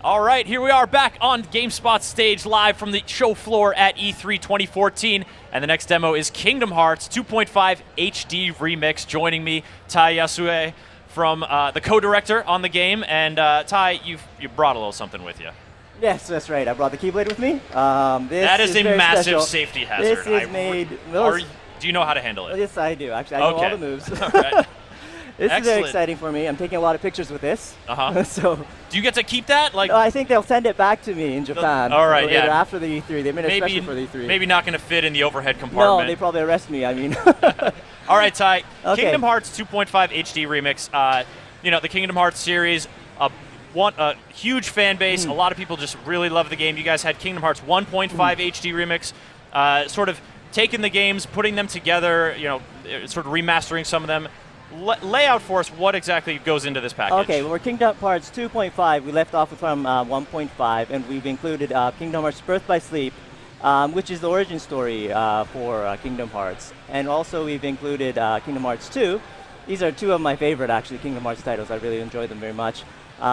All right, here we are back on GameSpot stage live from the show floor at E3 2014. And the next demo is Kingdom Hearts 2.5 HD ReMIX. Joining me, Tai Yasue, from the co-director on the game. And Tai, you brought a little something with you. Yes, that's right. I brought the Keyblade with me. That is a massive special. safety hazard. This is made... Do you know how to handle it? Yes, I do. Actually, I know all the moves. All right. This is very exciting for me. I'm taking a lot of pictures with this. So, do you get to keep that? Like, I think they'll send it back to me in Japan. All right, later, after the E3. They made it special for the E3. Maybe not going to fit in the overhead compartment. No, they probably arrest me. I mean. All right, Tai. Okay. Kingdom Hearts 2.5 HD ReMIX. You know, the Kingdom Hearts series. A huge fan base. A lot of people just really love the game. You guys had Kingdom Hearts 1.5 HD ReMIX. Sort of taking the games, putting them together. You know, sort of remastering some of them. Lay out for us what exactly goes into this package. Okay, well, we're Kingdom Hearts 2.5. We left off from 1.5, and we've included Kingdom Hearts Birth by Sleep, which is the origin story for Kingdom Hearts. And also we've included Kingdom Hearts 2. These are two of my favorite, actually, Kingdom Hearts titles. I really enjoy them very much.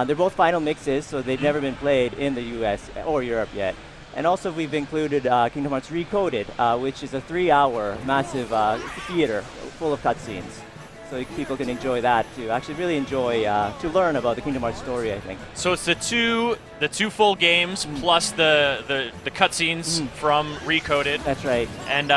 They're both final mixes, so they've never been played in the US or Europe yet. And also we've included Kingdom Hearts Recoded, which is a 3-hour massive theater full of cutscenes. So people can enjoy that too. Actually, really enjoy to learn about the Kingdom Hearts story, I think. So it's the two full games plus the cutscenes from Recoded. That's right. And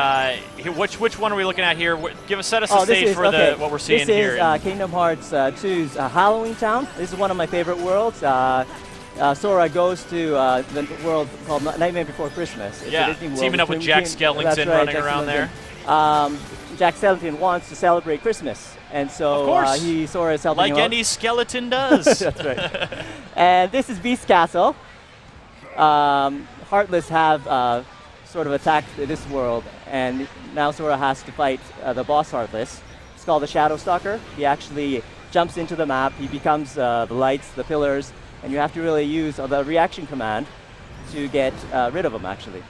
which one are we looking at here? Set us a stage for what we're seeing here. This is Kingdom Hearts 2's Halloween Town. This is one of my favorite worlds. Sora goes to the world called Nightmare Before Christmas. It's teaming up with Jack Skellington running around there. Jack Skellington wants to celebrate Christmas. And so Sora is helping him out. Like any skeleton does. That's right. And this is Beast Castle. Heartless have sort of attacked this world, and now Sora has to fight the boss Heartless. It's called the Shadow Stalker. He actually jumps into the map. He becomes the lights, the pillars, and you have to really use the reaction command to get rid of him, actually.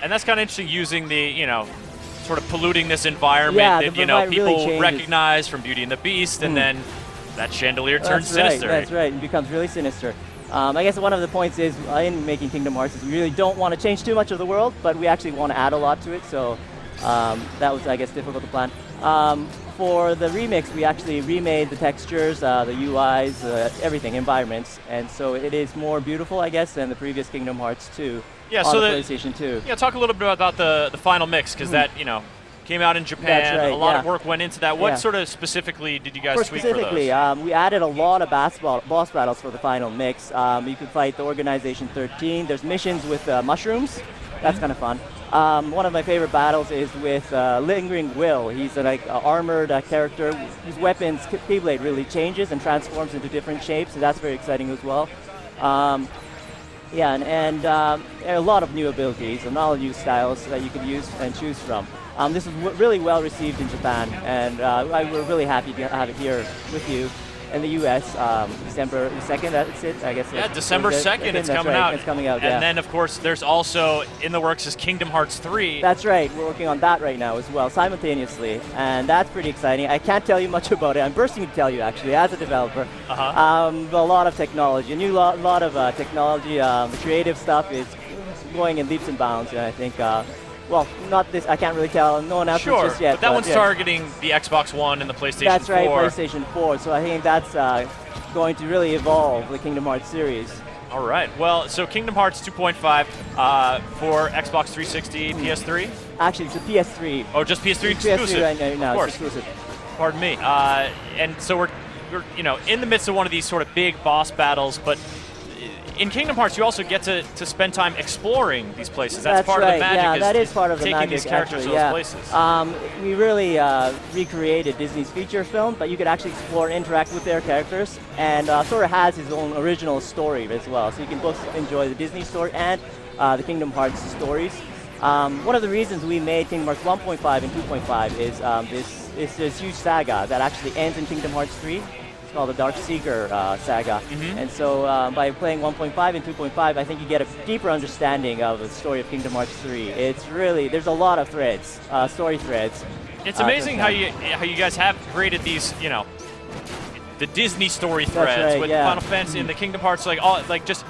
And that's kind of interesting, using the, sort of polluting this environment that people really recognize from Beauty and the Beast, and then that chandelier turns sinister. That's right. It becomes really sinister. I guess one of the points is in making Kingdom Hearts is we really don't want to change too much of the world, but we actually want to add a lot to it. So that was, I guess, difficult to plan. For the remix, we actually remade the textures, the UIs, everything, environments, and so it is more beautiful, I guess, than the previous Kingdom Hearts 2. Yeah, on the PlayStation 2. Yeah, talk a little bit about the final mix, because that, came out in Japan. That's right, a lot of work went into that. What sort of specifically did you guys tweak for those? We added a lot of boss battles for the final mix. You could fight the Organization 13. There's missions with mushrooms. That's kind of fun. One of my favorite battles is with Lingering Will. He's an armored character whose weapon's Keyblade really changes and transforms into different shapes, so that's very exciting as well. And there are a lot of new abilities and all new styles that you can use and choose from. This was really well received in Japan, and we're really happy to have it here with you in the U.S. December 2nd, that's it, I guess. Yeah, December 2nd, it's coming out. It's coming out, And then, of course, there's also, in the works, is Kingdom Hearts 3. That's right. We're working on that right now as well, simultaneously. And that's pretty exciting. I can't tell you much about it. I'm bursting to tell you, actually, as a developer. A lot of technology, a lot of technology. The creative stuff is going in leaps and bounds, and I think... well, not this. I can't really tell. No announcements just yet. But that one's targeting the Xbox One and the PlayStation 4. That's right, PlayStation 4. So I think that's going to really evolve the Kingdom Hearts series. All right. Well, so Kingdom Hearts 2.5 for Xbox 360, PS3? Actually, it's a PS3. Oh, just PS3 exclusive. PS3 right now, of course. it's exclusive. Pardon me. And so we're in the midst of one of these sort of big boss battles, but in Kingdom Hearts, you also get to spend time exploring these places. That's part of the magic. Yeah, that is part of the taking magic. These characters to those places. We really recreated Disney's feature film, but you could actually explore and interact with their characters. And Sora has his own original story as well, so you can both enjoy the Disney story and the Kingdom Hearts stories. One of the reasons we made Kingdom Hearts 1.5 and 2.5 is this huge saga that actually ends in Kingdom Hearts 3. It's called the Dark Seeker saga. And so by playing 1.5 and 2.5, I think you get a deeper understanding of the story of Kingdom Hearts 3. It's really, there's a lot of threads, story threads. It's amazing how you guys have created these, the Disney story threads right, with yeah. Final Fantasy and the Kingdom Hearts, like all like just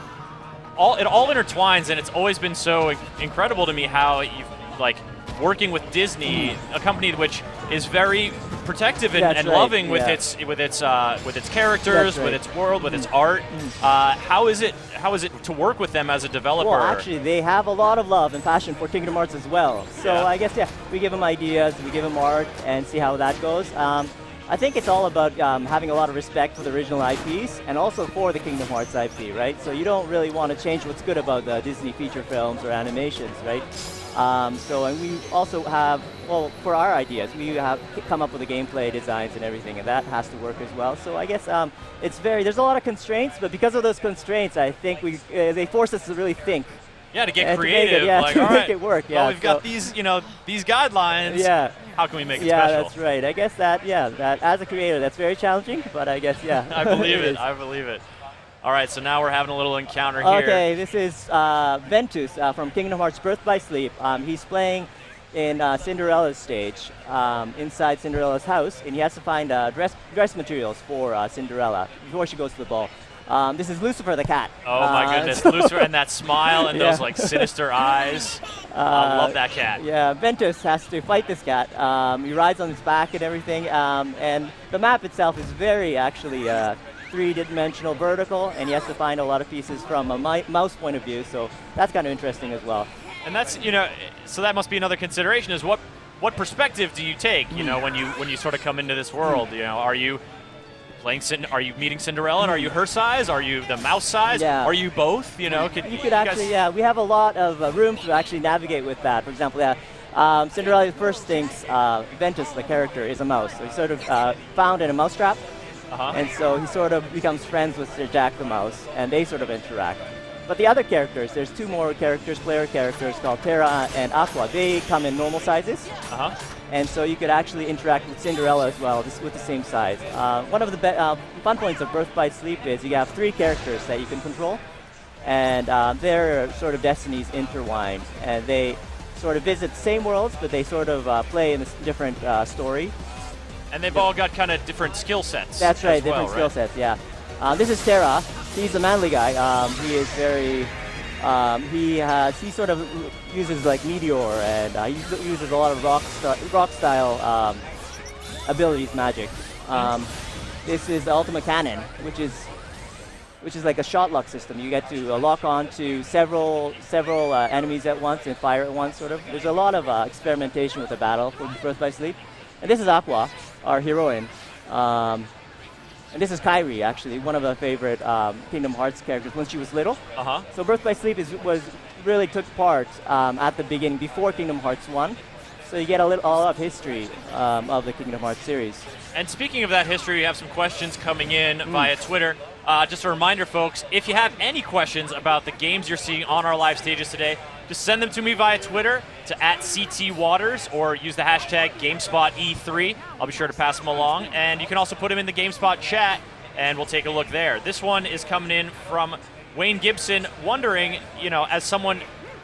all it all intertwines, and it's always been so incredible to me how you've like working with Disney, a company which is very protective and, That's right, loving yeah. with its characters, right. with its world, with its art. How is it to work with them as a developer? Well, actually, they have a lot of love and passion for Kingdom Hearts as well. So Yeah. I guess, yeah, we give them ideas, we give them art, and see how that goes. I think it's all about having a lot of respect for the original IPs and also for the Kingdom Hearts IP, right? So you don't really want to change what's good about the Disney feature films or animations, right? And we also have, well, for our ideas, we have come up with the gameplay designs and everything, and that has to work as well. So I guess there's a lot of constraints, but because of those constraints, I think they force us to really think. Yeah, to get And creative. to make it, yeah, like, to all make right, it work, well, yeah, we've got so- these guidelines. Yeah. How can we make it Yeah, special? that's right. I guess that as a creator, that's very challenging, but I guess, yeah. I believe it. is. I believe it. All right, so now we're having a little encounter here. Okay, this is Ventus from Kingdom Hearts Birth by Sleep. He's playing in Cinderella's stage inside Cinderella's house, and he has to find dress materials for Cinderella before she goes to the ball. This is Lucifer the cat. Oh my goodness, Lucifer and that smile and those like sinister eyes. I love that cat. Yeah, Ventus has to fight this cat. He rides on his back and everything, and the map itself is very actually three-dimensional vertical, and he has to find a lot of pieces from a mouse point of view, so that's kind of interesting as well. And that's so that must be another consideration is what perspective do you take? When you sort of come into this world, are you are you meeting Cinderella and are you her size? Are you the mouse size? Yeah. Are you both? You could actually, yeah, we have a lot of room to actually navigate with that. For example, Cinderella first thinks Ventus, the character, is a mouse. So he's sort of found in a mousetrap, and so he sort of becomes friends with Sir Jack the Mouse, and they sort of interact. But the other characters, there's two more player characters called Terra and Aqua. They come in normal sizes. And so you could actually interact with Cinderella as well, just with the same size. One of the fun points of Birth by Sleep is you have 3 characters that you can control, and their sort of destinies intertwine, and they sort of visit the same worlds, but they sort of play in a different story. And they've all got kind of different skill sets. That's right, as well, different skill sets, yeah. This is Terra. He's a manly guy. He is very... he sort of uses like meteor, and he uses a lot of rock style abilities, magic. This is the ultimate cannon, which is like a shot lock system. You get to lock on to several enemies at once and fire at once. Sort of. There's a lot of experimentation with the battle for Birth by Sleep. And this is Aqua, our heroine. And this is Kairi, actually, one of the favorite Kingdom Hearts characters when she was little. So Birth by Sleep really took part at the beginning, before Kingdom Hearts 1. So you get a lot of history of the Kingdom Hearts series. And speaking of that history, we have some questions coming in via Twitter. Just a reminder, folks, if you have any questions about the games you're seeing on our live stages today, just send them to me via Twitter to @CTWaters or use the hashtag GameSpotE3. I'll be sure to pass them along. And you can also put them in the GameSpot chat, and we'll take a look there. This one is coming in from Wayne Gibson, wondering, as someone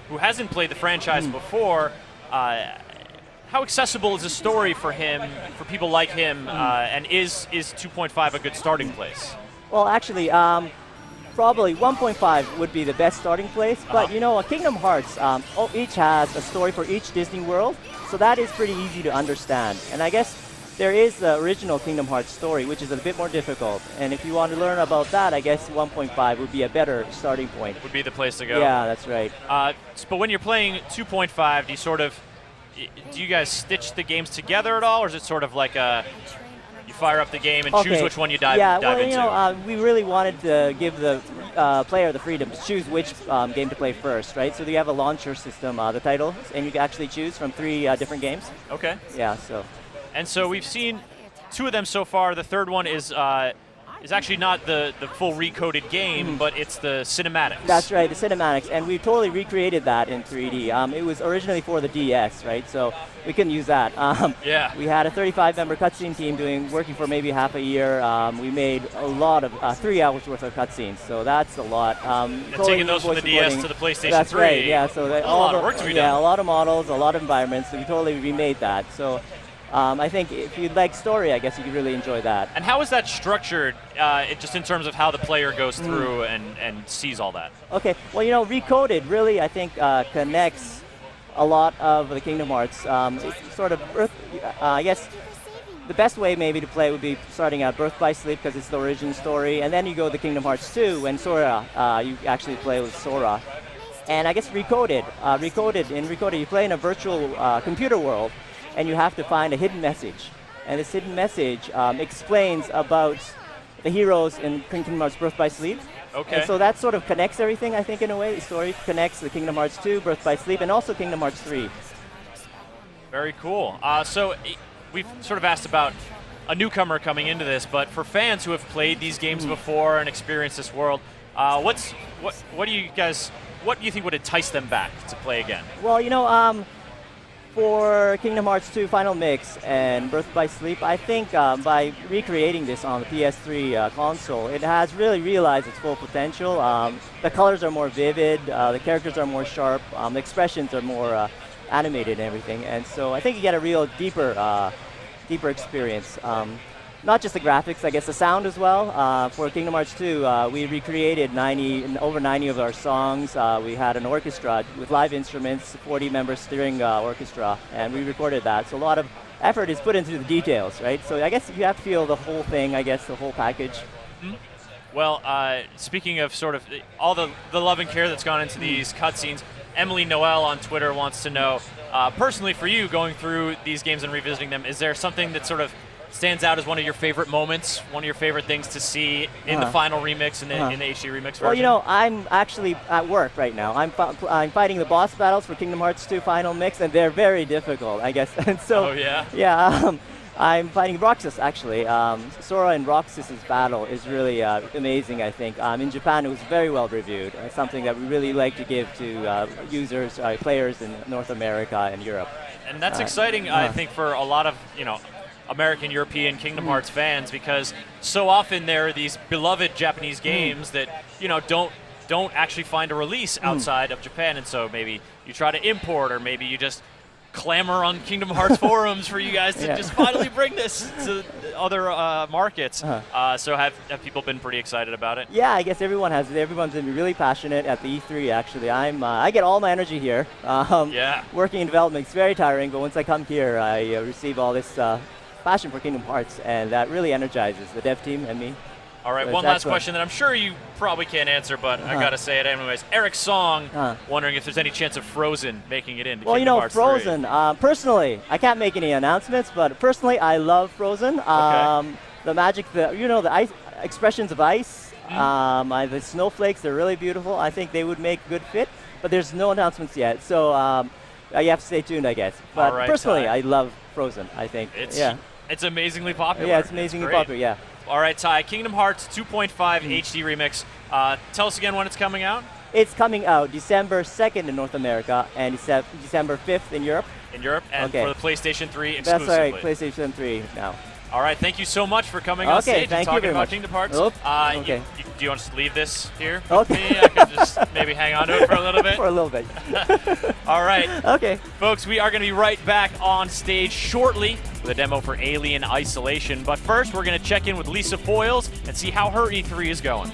who hasn't played the franchise before, how accessible is the story for him, for people like him, and is 2.5 a good starting place? Well, actually, probably 1.5 would be the best starting place, but Kingdom Hearts each has a story for each Disney world, so that is pretty easy to understand. And I guess there is the original Kingdom Hearts story, which is a bit more difficult. And if you want to learn about that, I guess 1.5 would be a better starting point. Would be the place to go. Yeah, that's right. But when you're playing 2.5, do you guys stitch the games together at all, or is it sort of like you fire up the game and choose which one you dive into? We really wanted to give the player the freedom to choose which game to play first, right? So you have a launcher system, the title, and you can actually choose from 3 different games. Okay. Yeah, so. And so we've seen 2 of them so far. The third one is actually not the full recoded game, but it's the cinematics. That's right, the cinematics, and we totally recreated that in 3D. It was originally for the DS, right? So we couldn't use that. Yeah. We had a 35-member cutscene team working for maybe half a year. We made a lot of 3 hours worth of cutscenes, so that's a lot. Totally taking those from the DS to the PlayStation 3. That's right, yeah. So a lot of work to be done. Yeah, a lot of models, a lot of environments. So we totally remade that. So. I think if you like story, I guess you could really enjoy that. And how is that structured, just in terms of how the player goes through and sees all that? Okay, well, Recoded really, I think, connects a lot of the Kingdom Hearts. It's sort of, I guess, the best way maybe to play would be starting out Birth by Sleep because it's the origin story, and then you go to Kingdom Hearts 2 when Sora, you actually play with Sora. And I guess Recoded, in Recoded you play in a virtual computer world, and you have to find a hidden message. And this hidden message explains about the heroes in Kingdom Hearts Birth by Sleep. Okay. And so that sort of connects everything, I think, in a way. The story connects the Kingdom Hearts 2, Birth by Sleep, and also Kingdom Hearts 3. Very cool. So we've sort of asked about a newcomer coming into this, but for fans who have played these games before and experienced this world, what do you think would entice them back to play again? Well, for Kingdom Hearts 2 Final Mix and Birth by Sleep, I think by recreating this on the PS3 console, it has really realized its full potential. The colors are more vivid, the characters are more sharp, the expressions are more animated and everything, and so I think you get a real deeper experience. Not just the graphics, I guess the sound as well. For Kingdom Hearts 2, we recreated over 90 of our songs. We had an orchestra with live instruments, 40-member steering orchestra, and we recorded that. So a lot of effort is put into the details, right? So I guess you have to feel the whole thing, I guess, the whole package. Well, speaking of sort of all the love and care that's gone into these cutscenes, Emily Noel on Twitter wants to know, personally for you, going through these games and revisiting them, is there something that sort of stands out as one of your favorite moments, one of your favorite things to see in the final remix and in the HD remix version? Well, I'm actually at work right now. I'm fighting the boss battles for Kingdom Hearts 2 Final Mix, and they're very difficult, I guess. And so, I'm fighting Roxas, actually. Sora and Roxas's battle is really amazing, I think. In Japan, it was very well reviewed. It's something that we really like to give to users, players in North America and Europe. And that's exciting, I think, for a lot of, American, European Kingdom Hearts fans, because so often there are these beloved Japanese games that don't actually find a release outside of Japan, and so maybe you try to import, or maybe you just clamor on Kingdom Hearts forums for you guys to just finally bring this to other markets. So have people been pretty excited about it? Yeah, I guess everyone has. Everyone's been really passionate at the E3. Actually, I get all my energy here. Working in development is very tiring, but once I come here, I receive all this passion for Kingdom Hearts, and that really energizes the dev team and me. All right, one last question that I'm sure you probably can't answer, but I got to say it anyways. Eric Song wondering if there's any chance of Frozen making it into Kingdom Hearts 3. Frozen, personally, I can't make any announcements, but personally, I love Frozen. The magic, the ice, expressions of ice, the snowflakes, they're really beautiful. I think they would make a good fit, but there's no announcements yet, so you have to stay tuned, I guess. But personally, I love Frozen, I think. It's amazingly popular. Yeah, it's amazingly popular, yeah. All right, Tai, Kingdom Hearts 2.5 HD Remix. Tell us again when it's coming out. It's coming out December 2nd in North America and December 5th in Europe. In Europe, and for the PlayStation 3 exclusively. That's right, PlayStation 3 now. All right, thank you so much for coming on stage and talking about Kingdom Hearts. Do you want us to leave this here with me? I could just maybe hang on to it for a little bit. For a little bit. All right. Okay. Folks, we are going to be right back on stage shortly with a demo for Alien Isolation. But first, we're going to check in with Lisa Foyles and see how her E3 is going.